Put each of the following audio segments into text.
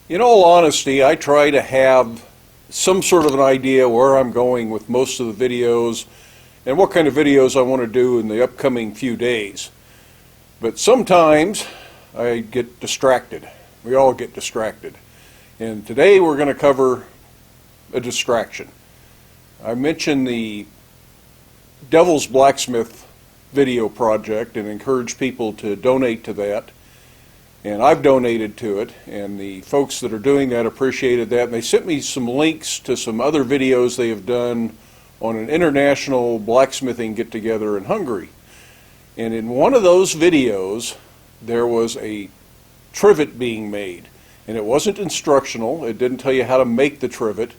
In all honesty, I try to have some sort of an idea where I'm going with most of the videos and what kind of videos I want to do in the upcoming few days. But sometimes I get distracted. We all get distracted. And today we're going to cover a distraction. I mentioned the Devil's Blacksmith video project and encourage people to donate to that. And I've donated to it, and the folks that are doing that appreciated that. And they sent me some links to some other videos they have done on an international blacksmithing get-together in Hungary. And in one of those videos, there was a trivet being made. And it wasn't instructional. It didn't tell you how to make the trivet.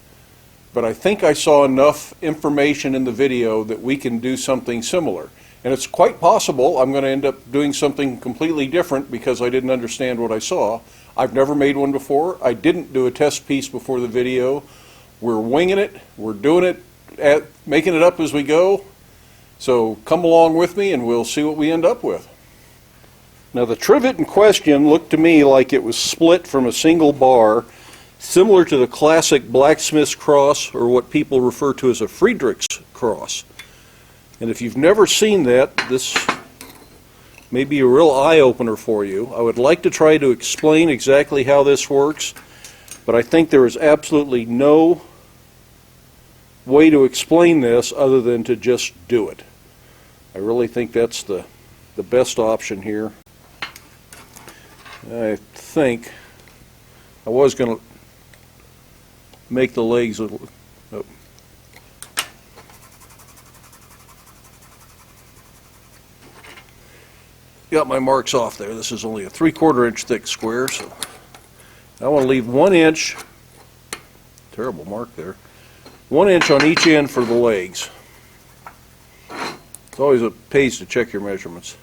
But I think I saw enough information in the video that we can do something similar. And it's quite possible I'm going to end up doing something completely different because I didn't understand what I saw. I've never made one before. I didn't do a test piece before the video. We're winging it. We're doing it, making it up as we go. So come along with me and we'll see what we end up with. Now the trivet in question looked to me like it was split from a single bar, similar to the classic blacksmith's cross, or what people refer to as a Friedrich's cross. And if you've never seen that, this may be a real eye-opener for you. I would like to try to explain exactly how this works, but I think there is absolutely no way to explain this other than to just do it. I really think that's the best option here. I think I was going to make the legs a little... Oh. Got my marks off there. This is only a 3/4 inch thick square, so I want to leave 1 inch, terrible mark there, 1 inch on each end for the legs. It's always pays to check your measurements.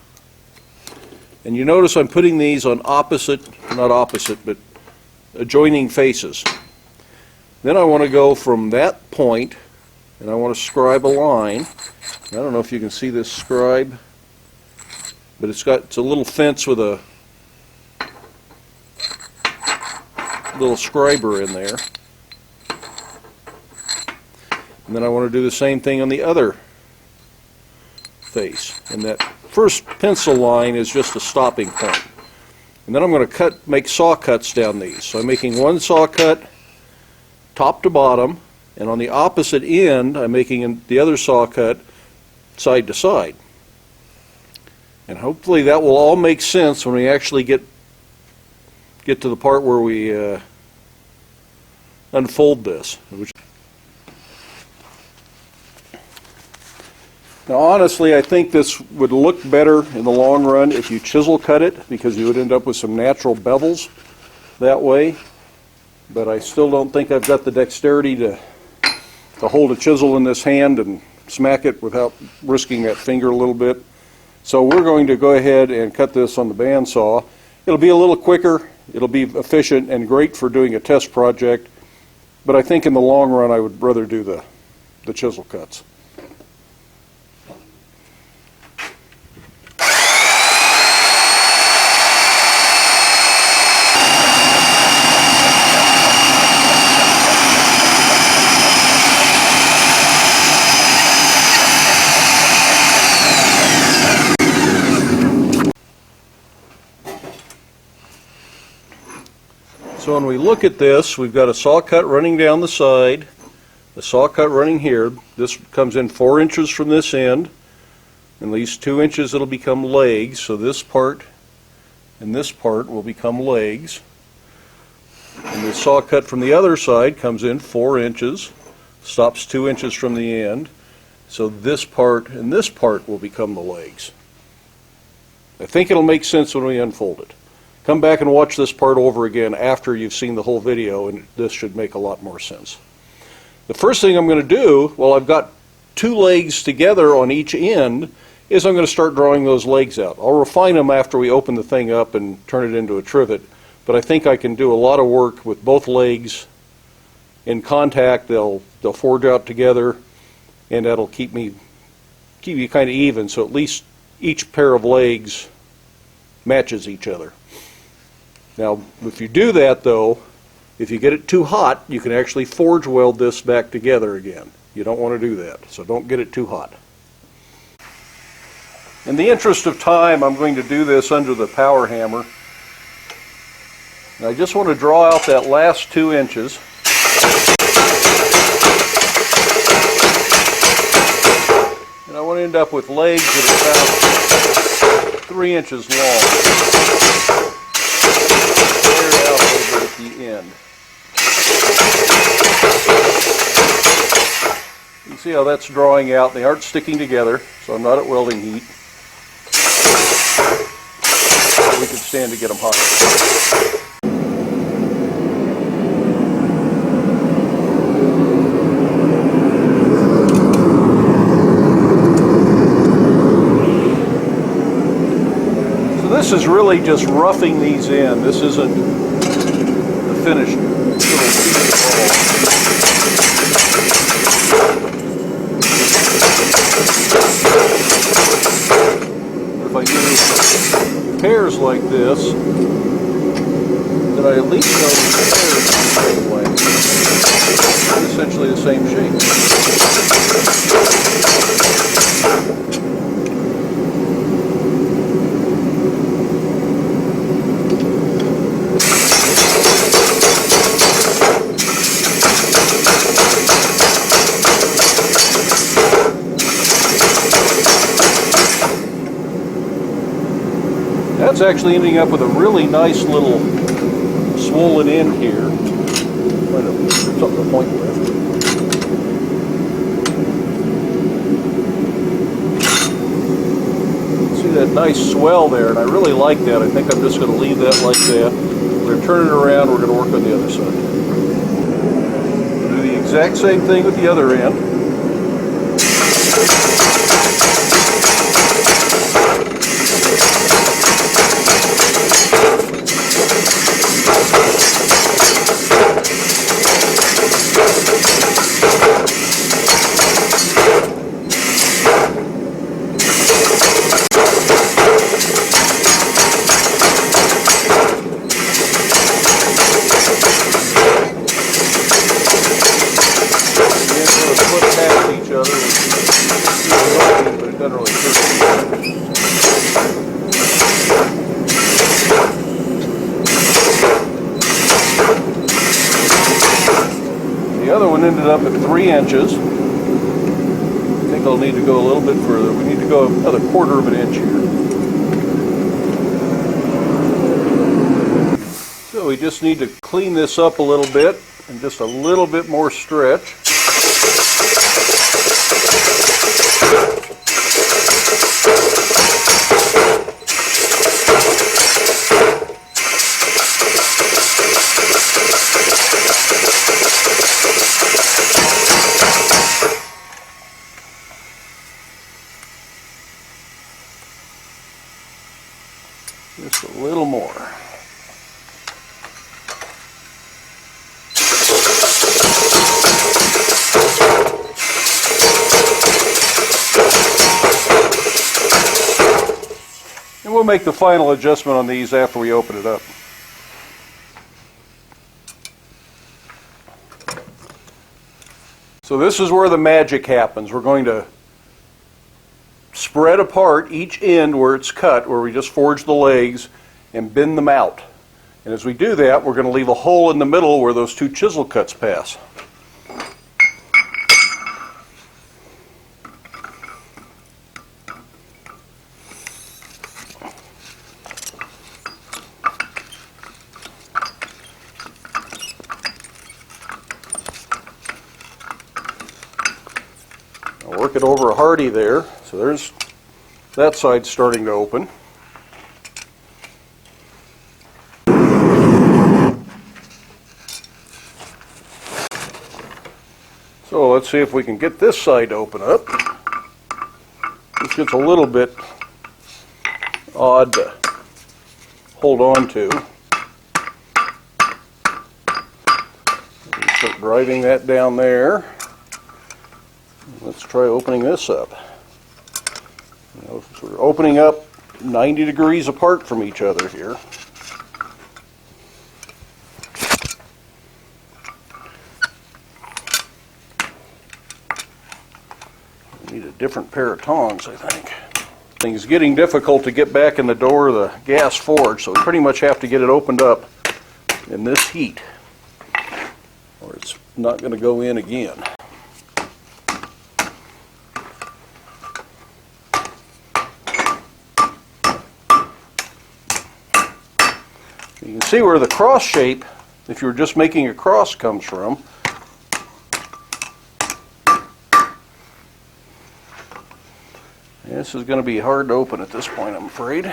And you notice I'm putting these on not opposite, but adjoining faces. Then I want to go from that point, and I want to scribe a line. I don't know if you can see this scribe, but it's a little fence with a little scriber in there. And then I want to do the same thing on the other face. And that first pencil line is just a stopping point. And then I'm going to make saw cuts down these. So I'm making one saw cut top to bottom, and on the opposite end I'm making the other saw cut side to side. And hopefully that will all make sense when we actually get to the part where we unfold this. Now honestly, I think this would look better in the long run if you chisel cut it, because you would end up with some natural bevels that way. But I still don't think I've got the dexterity to hold a chisel in this hand and smack it without risking that finger a little bit. So we're going to go ahead and cut this on the bandsaw. It'll be a little quicker, it'll be efficient and great for doing a test project, but I think in the long run I would rather do the chisel cuts. So when we look at this, we've got a saw cut running down the side, a saw cut running here. This comes in 4 inches from this end, at least 2 inches it'll become legs, so this part and this part will become legs. And the saw cut from the other side comes in 4 inches, stops 2 inches from the end, so this part and this part will become the legs. I think it'll make sense when we unfold it. Come back and watch this part over again after you've seen the whole video, and this should make a lot more sense. The first thing I'm going to do, while I've got 2 legs together on each end, is I'm going to start drawing those legs out. I'll refine them after we open the thing up and turn it into a trivet, but I think I can do a lot of work with both legs in contact. They'll forge out together, and that'll keep you kind of even, so at least each pair of legs matches each other. Now, if you do that, though, If you get it too hot, you can actually forge weld this back together again. You don't want to do that, so don't get it too hot. In the interest of time, I'm going to do this under the power hammer. And I just want to draw out that last 2 inches. And I want to end up with legs that are about 3 inches long. Flare it out a little bit at the end. You can see how that's drawing out. They aren't sticking together, so I'm not at welding heat. We can stand to get them hot. So this is really just roughing these in. This isn't the finished little piece at all. If I do pairs like this, then I at least know the pairs are the same way. They're essentially the same shape. That's actually ending up with a really nice little swollen end here. Something to point with. See that nice swell there, and I really like that. I think I'm just going to leave that like that. We're going to turn it around, we're going to work on the other side. Do the exact same thing with the other end. The other one ended up at 3 inches. I think I'll need to go a little bit further. We need to go another 1/4 of an inch here. So we just need to clean this up a little bit and just a little bit more stretch. Just a little more. And we'll make the final adjustment on these after we open it up. So this is where the magic happens. We're going to spread apart each end where it's cut, where we just forged the legs, and bend them out. And as we do that, we're going to leave a hole in the middle where those 2 chisel cuts pass. I'll work it over a hardy there. So there's that side starting to open. So let's see if we can get this side to open up. This gets a little bit odd to hold on to. Start driving that down there. Let's try opening this up. So we're opening up 90 degrees apart from each other here. different pair of tongs, I think. It's getting difficult to get back in the door of the gas forge, so we pretty much have to get it opened up in this heat, or it's not going to go in again. You can see where the cross shape, if you were just making a cross, comes from. This is going to be hard to open at this point, I'm afraid.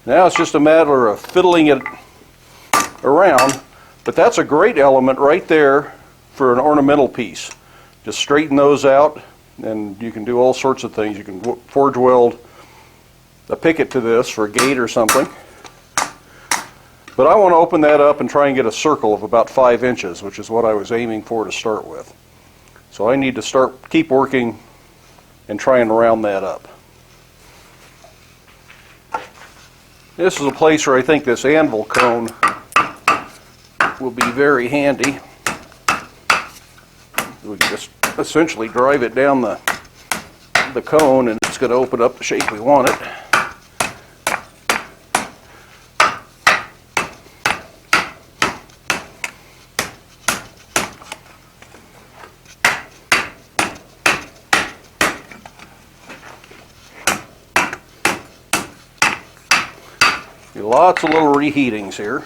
Now it's just a matter of fiddling it around, but that's a great element right there for an ornamental piece. Just straighten those out, and you can do all sorts of things. You can forge weld a picket to this for a gate or something. But I want to open that up and try and get a circle of about 5 inches, which is what I was aiming for to start with. So I need to keep working and trying to round that up. This is a place where I think this Anvil Cone will be very handy. We can just essentially drive it down the cone, and it's going to open up the shape we want it. Lots of little reheatings here.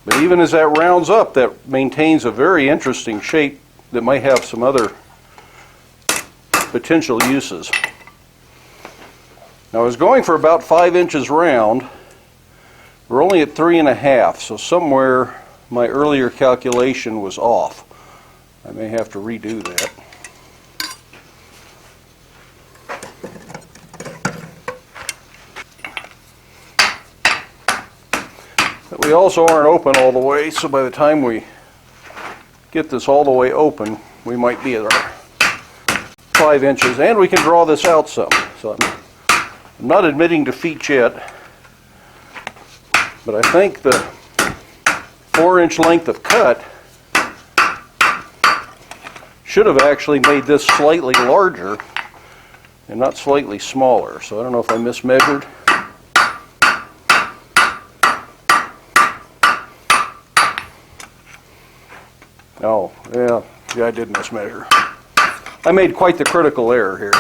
But even as that rounds up, that maintains a very interesting shape that might have some other potential uses. Now I was going for about 5 inches round. We're only at 3.5, so somewhere my earlier calculation was off. I may have to redo that. We also aren't open all the way, so by the time we get this all the way open, we might be at our 5 inches, and we can draw this out some. So I'm not admitting defeat yet, but I think the 4-inch length of cut should have actually made this slightly larger and not slightly smaller. So I don't know if I mismeasured. Oh, yeah, I did mismeasure. I made quite the critical error here.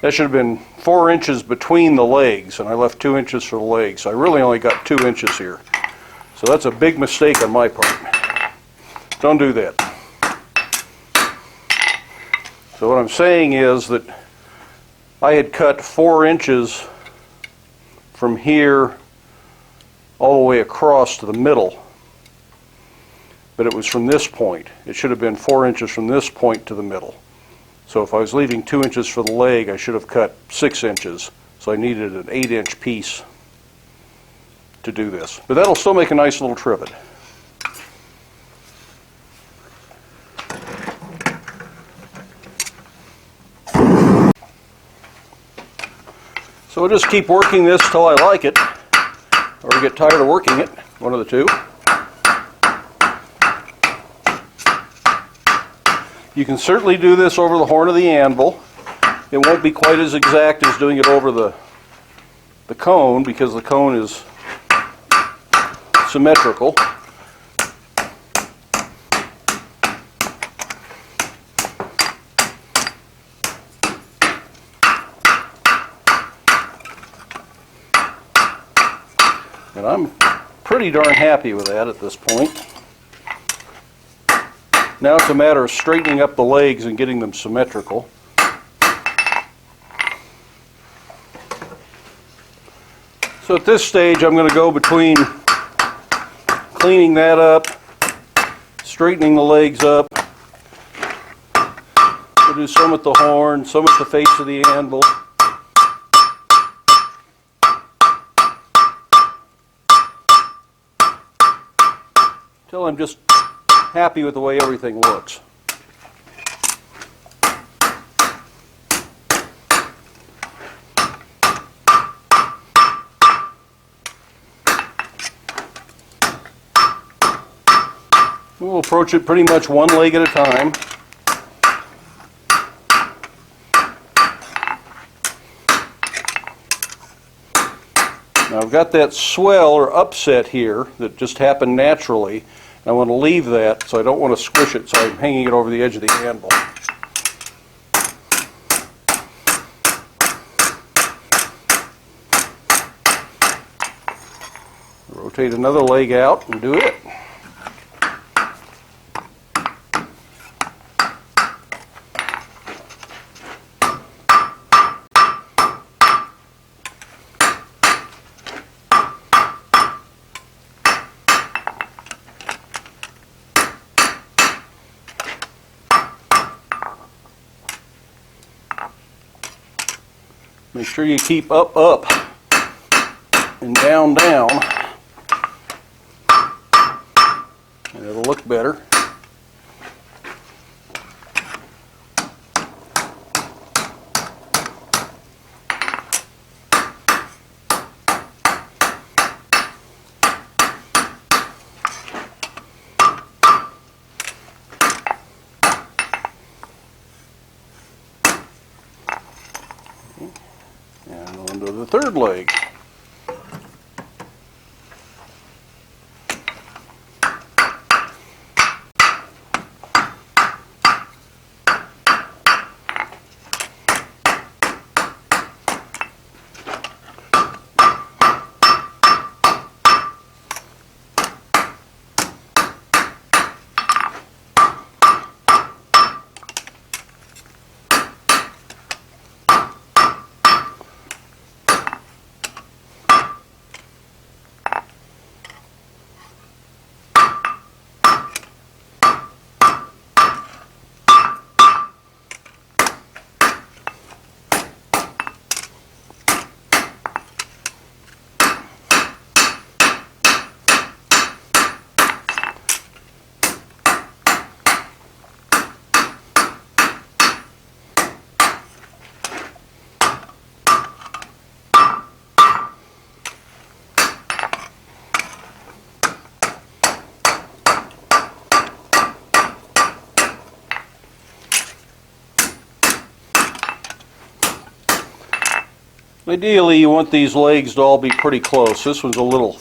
That should have been 4 inches between the legs, and I left 2 inches for the legs. So I really only got 2 inches here. So that's a big mistake on my part. Don't do that. So what I'm saying is that I had cut 4 inches from here all the way across to the middle. But it was from this point. It should have been 4 inches from this point to the middle. So if I was leaving 2 inches for the leg, I should have cut 6 inches. So I needed an 8-inch piece to do this. But that'll still make a nice little trivet. So we'll just keep working this till I like it, or get tired of working it, one of the two. You can certainly do this over the horn of the anvil. It won't be quite as exact as doing it over the cone, because the cone is symmetrical. And I'm pretty darn happy with that at this point. Now it's a matter of straightening up the legs and getting them symmetrical. So at this stage I'm going to go between cleaning that up, straightening the legs up. We'll do some at the horn, some at the face of the anvil. Till I'm just happy with the way everything looks. We'll approach it pretty much one leg at a time. Now I've got that swell or upset here that just happened naturally. I want to leave that, so I don't want to squish it, so I'm hanging it over the edge of the anvil. Rotate another leg out and do it. Make sure you keep up, up, and down, down, and it'll look better. And on to the third leg. Ideally, you want these legs to all be pretty close. This one's a little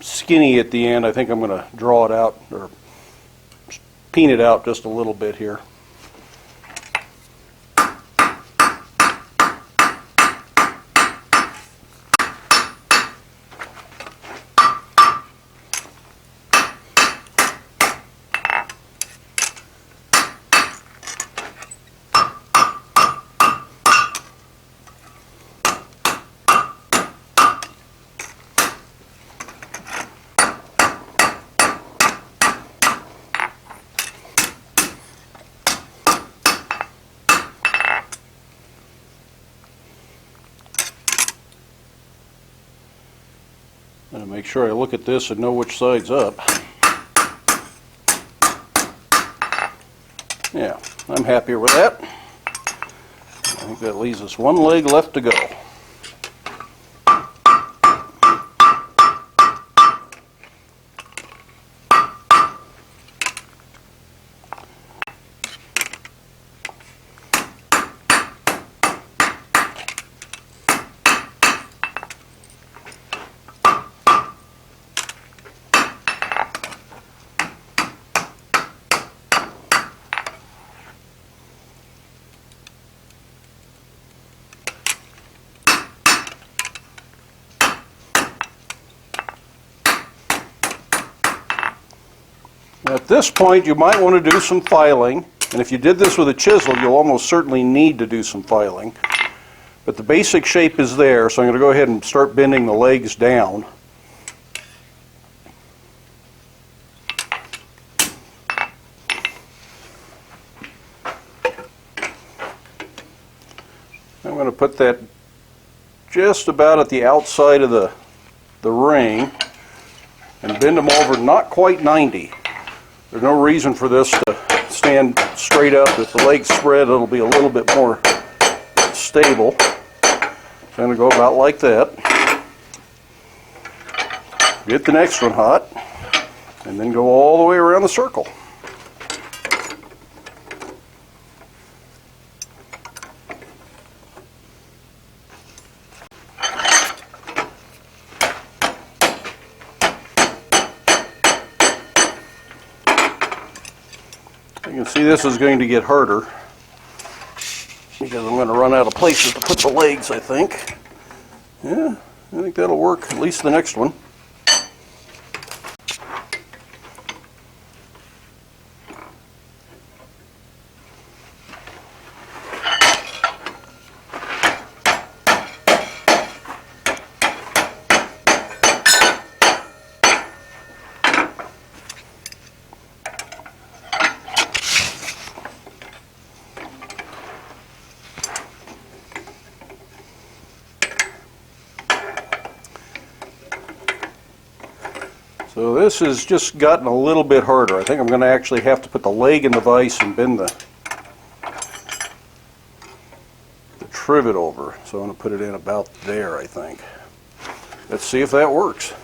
skinny at the end. I think I'm going to draw it out or peen it out just a little bit here. And make sure I look at this and know which side's up. Yeah, I'm happier with that. I think that leaves us one leg left to go. At this point, you might want to do some filing, and if you did this with a chisel, you'll almost certainly need to do some filing. But the basic shape is there, so I'm going to go ahead and start bending the legs down. I'm going to put that just about at the outside of the ring and bend them over not quite 90. There's no reason for this to stand straight up. If the legs spread, it'll be a little bit more stable. I'm going to go about like that. Get the next one hot. and then go all the way around the circle. You can see this is going to get harder because I'm going to run out of places to put the legs, I think. Yeah, I think that'll work, at least the next one. So this has just gotten a little bit harder. I think I'm going to actually have to put the leg in the vise and bend the trivet over. So I'm going to put it in about there, I think. Let's see if that works.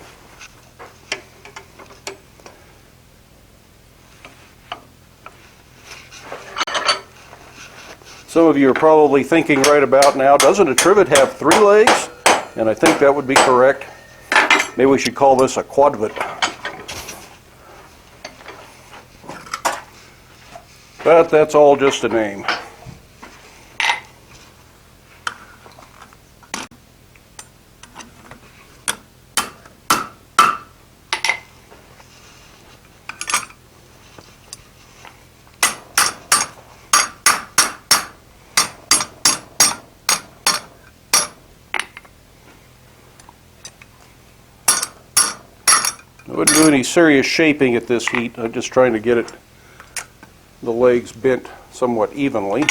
Some of you are probably thinking right about now, doesn't a trivet have 3 legs? And I think that would be correct. Maybe we should call this a quadvet. But that's all just a name. I wouldn't do any serious shaping at this heat. I'm just trying to get the legs bent somewhat evenly.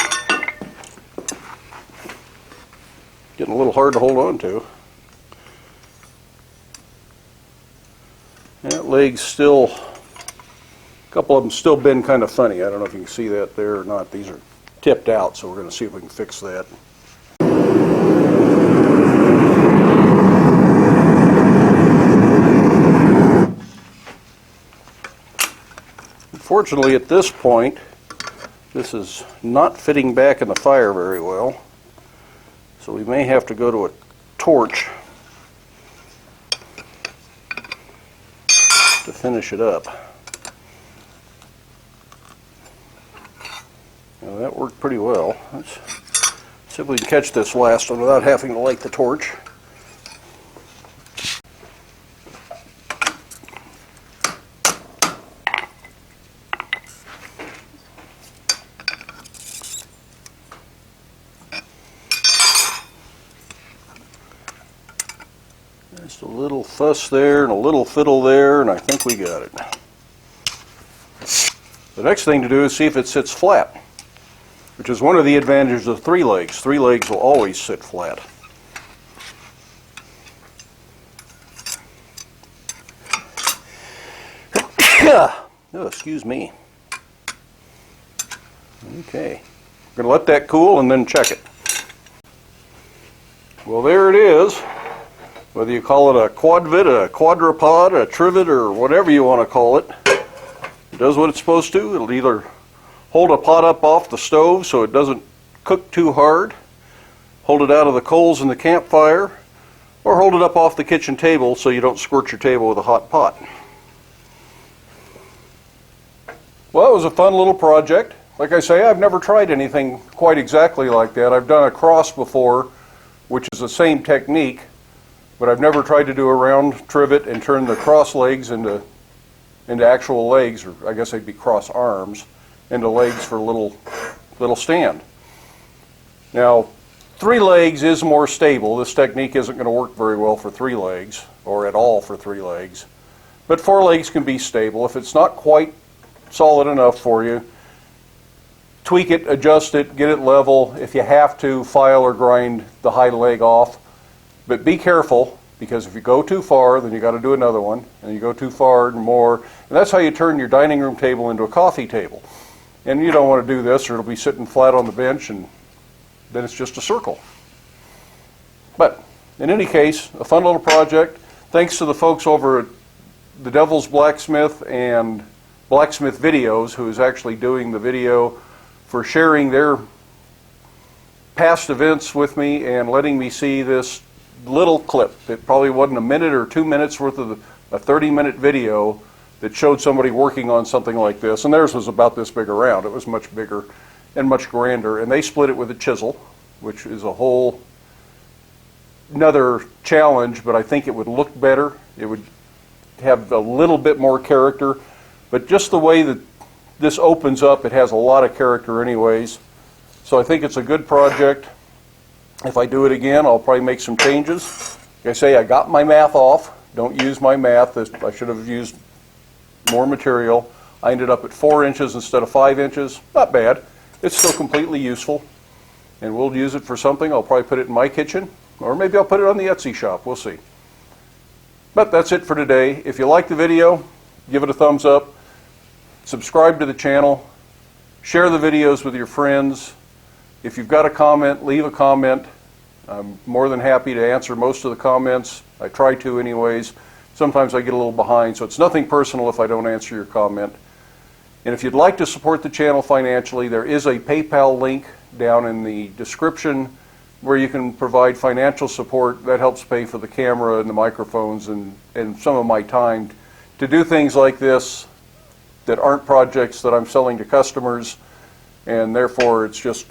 Getting a little hard to hold on to. That leg's still, a couple of them still bend kind of funny. I don't know if you can see that there or not. These are tipped out, so we're going to see if we can fix that. Unfortunately, at this point, this is not fitting back in the fire very well, so we may have to go to a torch to finish it up. Now, that worked pretty well. Let's see if we can catch this last one without having to light the torch. Just a little fuss there and a little fiddle there, and I think we got it. The next thing to do is see if it sits flat, which is one of the advantages of 3 legs. 3 legs will always sit flat. Oh, excuse me. Okay. We're going to let that cool and then check it. Well, there it is. Whether you call it a quadvet, a quadrupod, a trivet, or whatever you want to call it, it does what it's supposed to. It'll either hold a pot up off the stove so it doesn't cook too hard, hold it out of the coals in the campfire, or hold it up off the kitchen table so you don't squirt your table with a hot pot. Well, it was a fun little project. Like I say, I've never tried anything quite exactly like that. I've done a cross before, which is the same technique, but I've never tried to do a round trivet and turn the cross legs into actual legs, or I guess they'd be cross arms, into legs for a little stand. Now, 3 legs is more stable. This technique isn't going to work very well for 3 legs, or at all for 3 legs. But 4 legs can be stable. If it's not quite solid enough for you, tweak it, adjust it, get it level. If you have to, file or grind the high leg off. But be careful, because if you go too far, then you got to do another one, and you go too far and more. And that's how you turn your dining room table into a coffee table. And you don't want to do this, or it'll be sitting flat on the bench, and then it's just a circle. But in any case, a fun little project. Thanks to the folks over at the Devil's Blacksmith and Blacksmith Videos, who is actually doing the video, for sharing their past events with me and letting me see this little clip. It probably wasn't a minute or 2 minutes worth of a 30-minute video that showed somebody working on something like this. And theirs was about this big around. It was much bigger and much grander. And they split it with a chisel, which is a whole another challenge, but I think it would look better. It would have a little bit more character. But just the way that this opens up, it has a lot of character anyways. So I think it's a good project. If I do it again, I'll probably make some changes. Like I say, I got my math off. Don't use my math. I should have used more material. I ended up at 4 inches instead of 5 inches. Not bad. It's still completely useful. And we'll use it for something. I'll probably put it in my kitchen, or maybe I'll put it on the Etsy shop. We'll see. But that's it for today. If you like the video, give it a thumbs up. Subscribe to the channel. Share the videos with your friends. If you've got a comment, leave a comment. I'm more than happy to answer most of the comments. I try to anyways. Sometimes I get a little behind, so it's nothing personal if I don't answer your comment. And if you'd like to support the channel financially, there is a PayPal link down in the description where you can provide financial support. That helps pay for the camera and the microphones and some of my time to do things like this that aren't projects that I'm selling to customers, and therefore it's just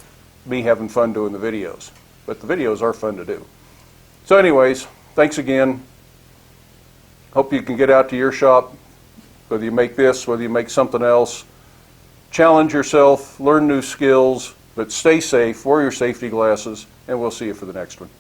me having fun doing the videos. But the videos are fun to do. So anyways, thanks again. Hope you can get out to your shop, whether you make this, whether you make something else. Challenge yourself, learn new skills, but stay safe, wear your safety glasses, and we'll see you for the next one.